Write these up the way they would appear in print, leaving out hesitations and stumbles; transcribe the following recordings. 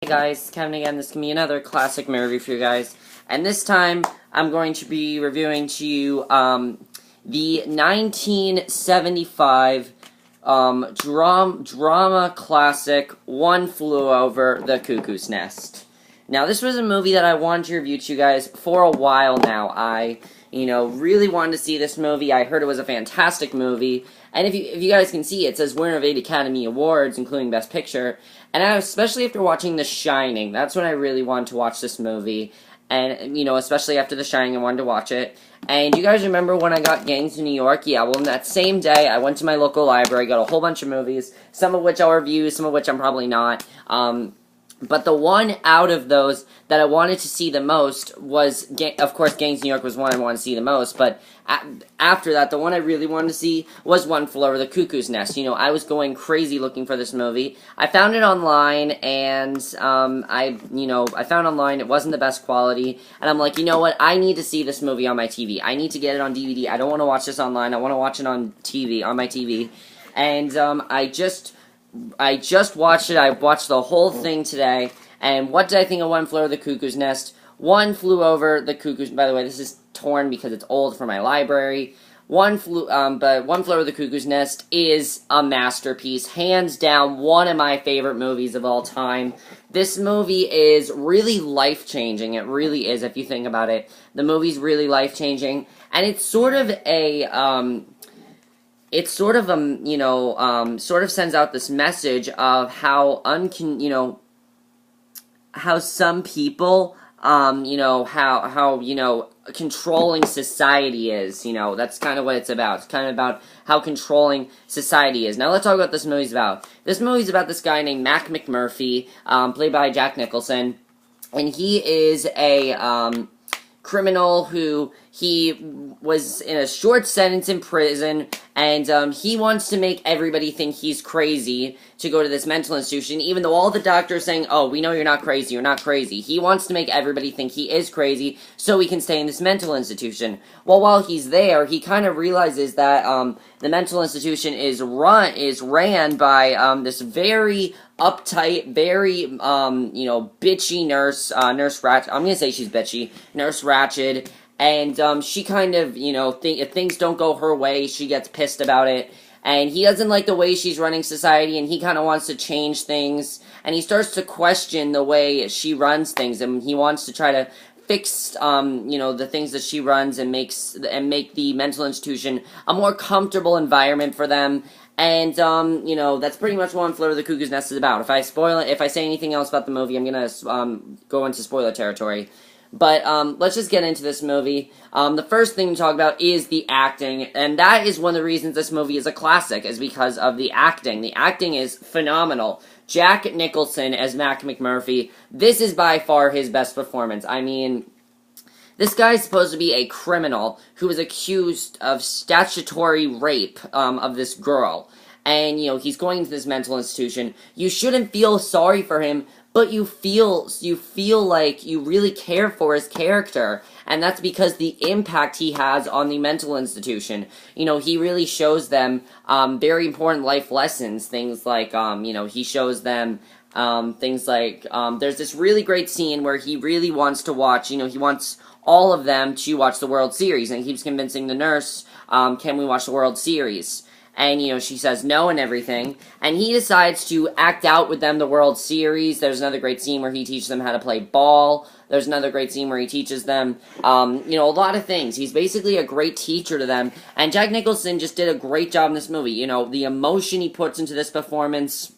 Hey guys, Kevin again. This can be another classic movie for you guys. And this time, I'm going to be reviewing to you the 1975 drama classic, One Flew Over the Cuckoo's Nest. Now, this was a movie that I wanted to review to you guys for a while now. I really wanted to see this movie. I heard it was a fantastic movie. And if you guys can see, it says winner of 8 Academy Awards, including Best Picture. And especially after watching The Shining, that's when I really wanted to watch this movie. And, especially after The Shining, I wanted to watch it. And you guys remember when I got Gangs of New York? Yeah, well, in that same day, I went to my local library, got a whole bunch of movies, some of which I'll review, some of which I'm probably not. But the one out of those that I wanted to see the most was, of course, Gangs of New York was one I wanted to see the most, but after that, the one I really wanted to see was One Flew Over the Cuckoo's Nest. I was going crazy looking for this movie. I found it online, and I found online it wasn't the best quality, and I'm like, you know what, I need to see this movie on my TV. I need to get it on DVD. I don't want to watch this online. I want to watch it on TV, on my TV, and I just watched it. I watched the whole thing today. And what did I think of One Flew Over the Cuckoo's Nest? One Flew Over the Cuckoo's... By the way, this is torn because it's old for my library. One Flew Over the Cuckoo's Nest is a masterpiece. Hands down, one of my favorite movies of all time. This movie is really life-changing. It really is, if you think about it. The movie's really life-changing. And it's sort of a... It sort of sends out this message of how how some people, how controlling society is. That's kind of what it's about. It's kind of about how controlling society is. Now let's talk about what this movie's about. This movie's about this guy named Mac McMurphy, played by Jack Nicholson, and he is a criminal who he was in a short sentence in prison, and he wants to make everybody think he's crazy to go to this mental institution, even though all the doctors are saying, oh, we know you're not crazy, you're not crazy. He wants to make everybody think he is crazy so he can stay in this mental institution. Well, while he's there, he kind of realizes that the mental institution is ran by this very uptight, very, bitchy nurse, Nurse Ratched. I'm gonna say she's bitchy. Nurse Ratched. And she kind of, if things don't go her way, she gets pissed about it. And he doesn't like the way she's running society, and he kind of wants to change things. And he starts to question the way she runs things, and he wants to try to fix, the things that she runs and make the mental institution a more comfortable environment for them. And, that's pretty much what One Flew Over the Cuckoo's Nest is about. If I say anything else about the movie, I'm gonna go into spoiler territory. But let's just get into this movie. The first thing to talk about is the acting, and that is one of the reasons this movie is a classic, is because of the acting. The acting is phenomenal. Jack Nicholson as Mac McMurphy, this is by far his best performance. I mean, this guy's supposed to be a criminal who was accused of statutory rape of this girl. And, he's going into this mental institution. You shouldn't feel sorry for him, but you feel like you really care for his character, and that's because the impact he has on the mental institution. He really shows them very important life lessons, things like, he shows them things like, there's this really great scene where he really wants to watch, he wants all of them to watch the World Series, and he keeps convincing the nurse, can we watch the World Series? And, she says no and everything. And he decides to act out with them the World Series. There's another great scene where he teaches them how to play ball. There's another great scene where he teaches them, a lot of things. He's basically a great teacher to them. And Jack Nicholson just did a great job in this movie. The emotion he puts into this performance.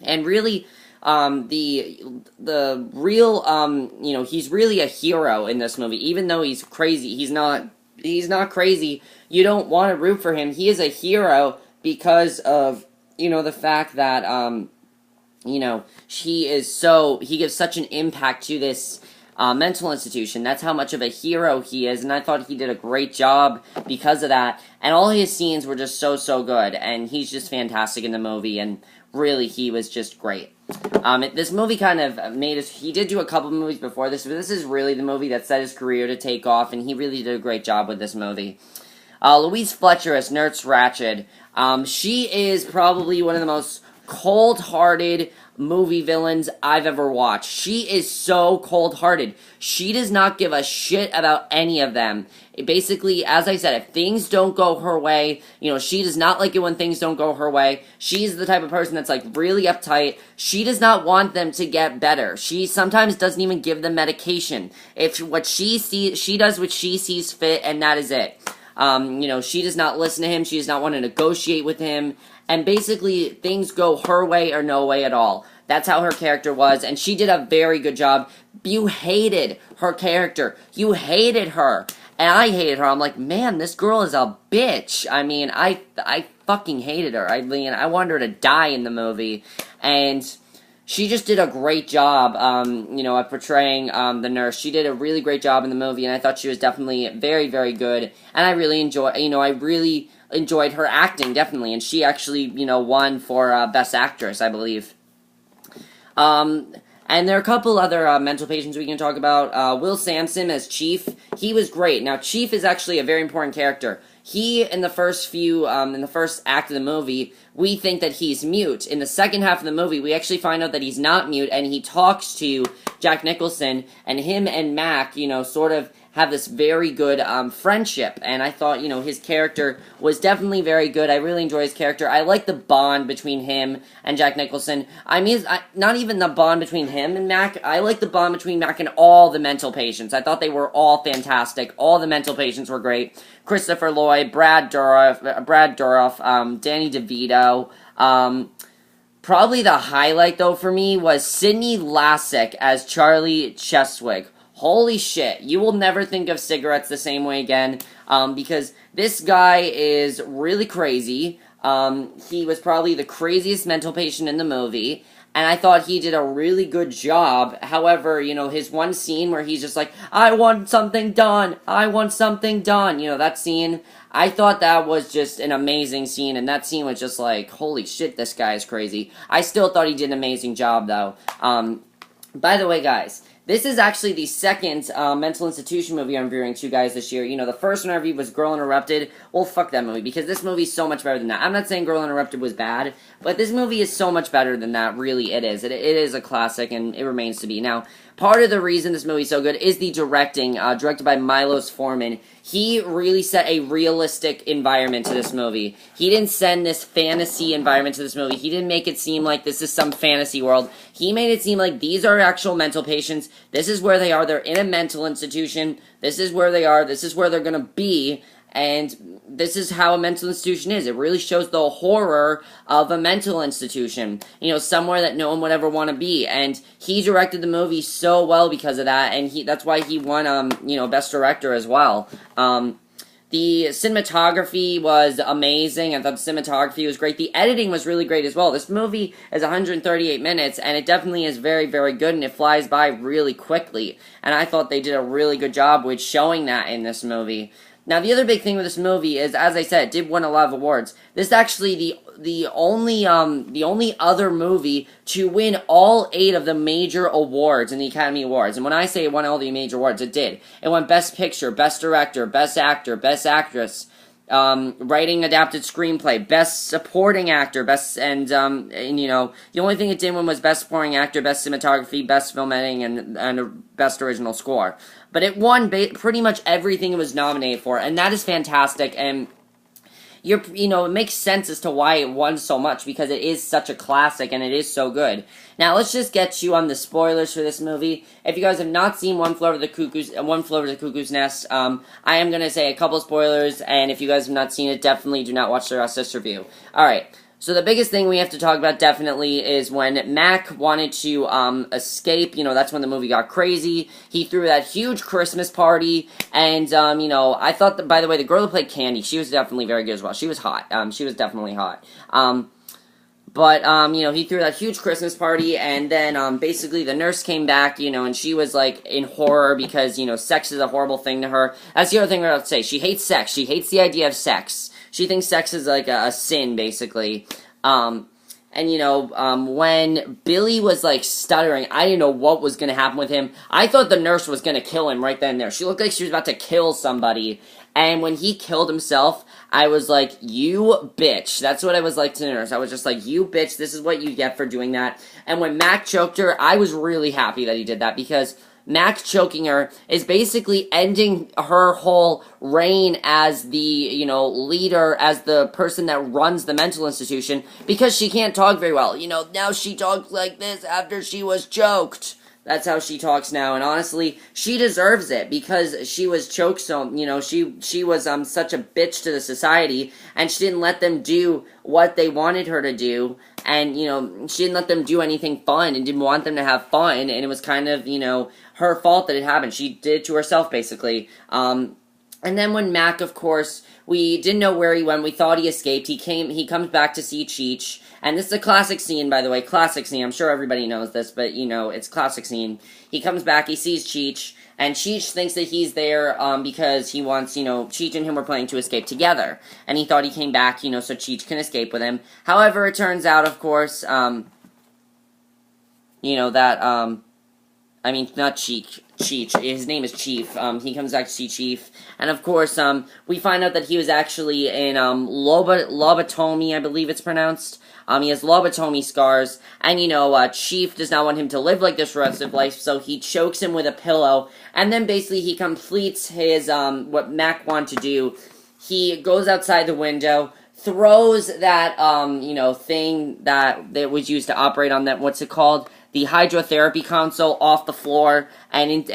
And really, the real, he's really a hero in this movie. Even though he's crazy, he's not crazy. You don't want to root for him. He is a hero because of, the fact that, he gives such an impact to this mental institution. That's how much of a hero he is, and I thought he did a great job because of that. And all his scenes were just so good, and he's just fantastic in the movie, and really, he was just great. This movie kind of he did do a couple movies before this, but this is really the movie that set his career to take off, and he really did a great job with this movie. Louise Fletcher as Nurse Ratched, she is probably one of the most cold-hearted, movie villains I've ever watched. She is so cold-hearted. She does not give a shit about any of them. Basically, as I said, if things don't go her way, she does not like it when things don't go her way. She's the type of person that's, like, really uptight. She does not want them to get better. She sometimes doesn't even give them medication. If what she sees, she does what she sees fit, and that is it. She does not listen to him. She does not want to negotiate with him. And basically, things go her way or no way at all. That's how her character was, and she did a very good job. You hated her character. You hated her. And I hated her. I'm like, man, this girl is a bitch. I mean, I fucking hated her. I wanted her to die in the movie. And she just did a great job, at portraying the nurse. She did a really great job in the movie, and I thought she was definitely very, very good. And I really enjoyed her acting, definitely. And she actually, won for Best Actress, I believe. And there are a couple other mental patients we can talk about. Will Sampson as Chief, he was great. Now, Chief is actually a very important character. He, in the first act of the movie, we think that he's mute. In the second half of the movie, we actually find out that he's not mute, and he talks to Jack Nicholson, and him and Mac, sort of have this very good friendship, and I thought, his character was definitely very good. I really enjoy his character. I like the bond between him and Jack Nicholson. I mean, not even the bond between him and Mac. I like the bond between Mac and all the mental patients. I thought they were all fantastic. All the mental patients were great. Christopher Lloyd, Brad Dourif, Danny DeVito. Probably the highlight, though, for me was Sidney Lassick as Charlie Cheswick. Holy shit, you will never think of cigarettes the same way again, because this guy is really crazy. He was probably the craziest mental patient in the movie, and I thought he did a really good job. However, his one scene where he's just like, I want something done, I want something done, that scene, I thought that was just an amazing scene, and that scene was just like, holy shit, this guy is crazy. I still thought he did an amazing job, though. By the way, guys, this is actually the second mental institution movie I'm reviewing to you guys this year. The first one I reviewed was Girl Interrupted. Well, fuck that movie, because this movie is so much better than that. I'm not saying Girl Interrupted was bad, but this movie is so much better than that, really it is. It is a classic, and it remains to be. Now, part of the reason this movie is so good is the directing, directed by Milos Forman. He really set a realistic environment to this movie. He didn't send this fantasy environment to this movie. He didn't make it seem like this is some fantasy world. He made it seem like these are actual mental patients. This is where they are. They're in a mental institution. This is where they are. This is where they're going to be. And this is how a mental institution is. It really shows the horror of a mental institution. Somewhere that no one would ever want to be. And he directed the movie so well because of that. And that's why he won, Best Director as well. The cinematography was amazing. I thought the cinematography was great. The editing was really great as well. This movie is 138 minutes, and it definitely is very, very good, and it flies by really quickly. And I thought they did a really good job with showing that in this movie. Now, the other big thing with this movie is, as I said, it did win a lot of awards. This is actually the only other movie to win all 8 of the major awards in the Academy Awards. And when I say it won all the major awards, it did. It won Best Picture, Best Director, Best Actor, Best Actress, writing adapted screenplay, Best Supporting Actor, the only thing it didn't win was Best Supporting Actor, Best Cinematography, Best Film Editing, and Best Original Score. But it won pretty much everything it was nominated for, and that is fantastic, and it makes sense as to why it won so much, because it is such a classic, and it is so good. Now, let's just get you on the spoilers for this movie. If you guys have not seen One Flew Over the Cuckoo's Nest, I am going to say a couple spoilers, and if you guys have not seen it, definitely do not watch the rest of this review. Alright. So the biggest thing we have to talk about definitely is when Mac wanted to escape. That's when the movie got crazy. He threw that huge Christmas party, and I thought that, by the way, the girl who played Candy, she was definitely very good as well. She was hot. She was definitely hot. He threw that huge Christmas party, and then basically the nurse came back, and she was like in horror because sex is a horrible thing to her. That's the other thing I have to say. She hates sex. She hates the idea of sex. She thinks sex is like a sin, basically. when Billy was, like, stuttering, I didn't know what was gonna happen with him. I thought the nurse was gonna kill him right then and there. She looked like she was about to kill somebody. And when he killed himself, I was like, you bitch. That's what I was like to the nurse. I was just like, you bitch, this is what you get for doing that. And when Mac choked her, I was really happy that he did that, because Mac choking her is basically ending her whole reign as the, leader, as the person that runs the mental institution, because she can't talk very well. Now she talks like this after she was choked. That's how she talks now, and honestly, she deserves it, because she was choked so, she was, such a bitch to the society, and she didn't let them do what they wanted her to do, and, she didn't let them do anything fun, and didn't want them to have fun, and it was kind of, her fault that it happened. She did it to herself, basically. And then when Mac, of course, we didn't know where he went. We thought he escaped. He comes back to see Cheech. And this is a classic scene, by the way. Classic scene. I'm sure everybody knows this, but, it's a classic scene. He comes back, he sees Cheech, and Cheech thinks that he's there, because he wants, Cheech and him were planning to escape together. And he thought he came back, so Cheech can escape with him. However, it turns out, of course, not Cheech. His name is Chief. He comes back to see Chief. And of course, we find out that he was actually in, lobotomy, I believe it's pronounced. He has lobotomy scars. And, Chief does not want him to live like this for the rest of his life, so he chokes him with a pillow. And then basically he completes his, what Mac wanted to do. He goes outside the window, throws that, thing that was used to operate on that, what's it called? The hydrotherapy console off the floor and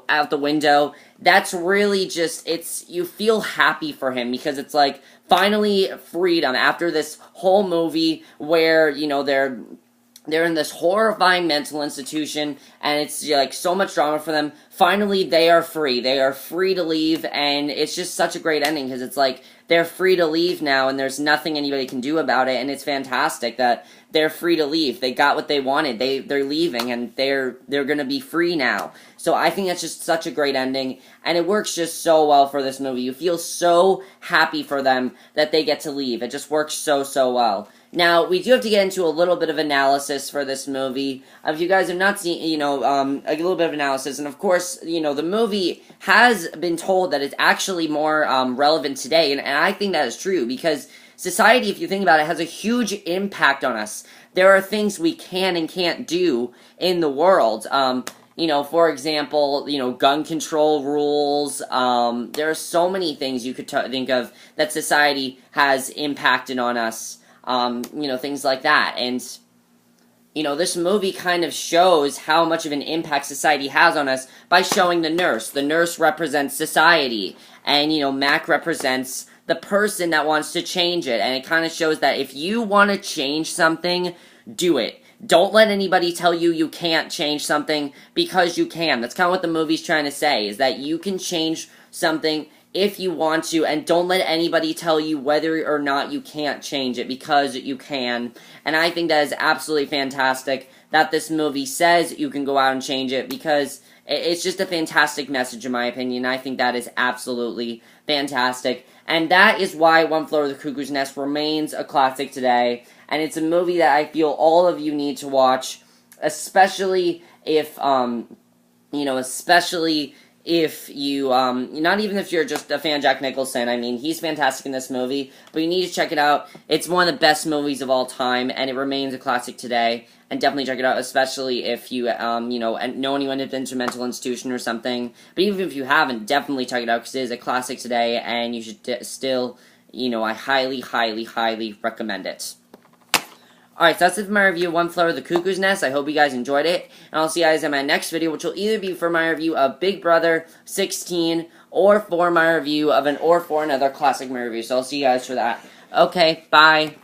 out the window. That's really just, you feel happy for him, because it's like, finally freedom after this whole movie where, they're in this horrifying mental institution, and it's, like, so much drama for them. Finally, they are free. They are free to leave, and it's just such a great ending, because it's like, they're free to leave now, and there's nothing anybody can do about it, and it's fantastic that they're free to leave. They got what they wanted. They're leaving, and they're gonna be free now. So I think that's just such a great ending, and it works just so well for this movie. You feel so happy for them that they get to leave. It just works so, so well. Now, we do have to get into a little bit of analysis for this movie. If you guys have not seen, a little bit of analysis, and of course, the movie has been told that it's actually more relevant today, and I think that is true, because society, if you think about it, has a huge impact on us. There are things we can and can't do in the world. For example, gun control rules. There are so many things you could think of that society has impacted on us. Things like that. And, this movie kind of shows how much of an impact society has on us by showing the nurse. The nurse represents society. And, Mac represents the person that wants to change it. And it kind of shows that if you want to change something, do it. Don't let anybody tell you you can't change something, because you can. That's kind of what the movie's trying to say, is that you can change something if you want to, and don't let anybody tell you whether or not you can't change it, because you can. And I think that is absolutely fantastic that this movie says you can go out and change it, because it's just a fantastic message, in my opinion. I think that is absolutely fantastic. And that is why One Flew Over the Cuckoo's Nest remains a classic today. And it's a movie that I feel all of you need to watch, especially if, if you, not even if you're just a fan of Jack Nicholson. I mean, he's fantastic in this movie, but you need to check it out. It's one of the best movies of all time, and it remains a classic today. And definitely check it out, especially if you, know anyone who's been to a mental institution or something. But even if you haven't, definitely check it out, because it is a classic today, and you should still, I highly, highly, highly recommend it. Alright, so that's it for my review of One Flew Over the Cuckoo's Nest. I hope you guys enjoyed it, and I'll see you guys in my next video, which will either be for my review of Big Brother 16, or for my review of for another classic movie review. So I'll see you guys for that. Okay, bye.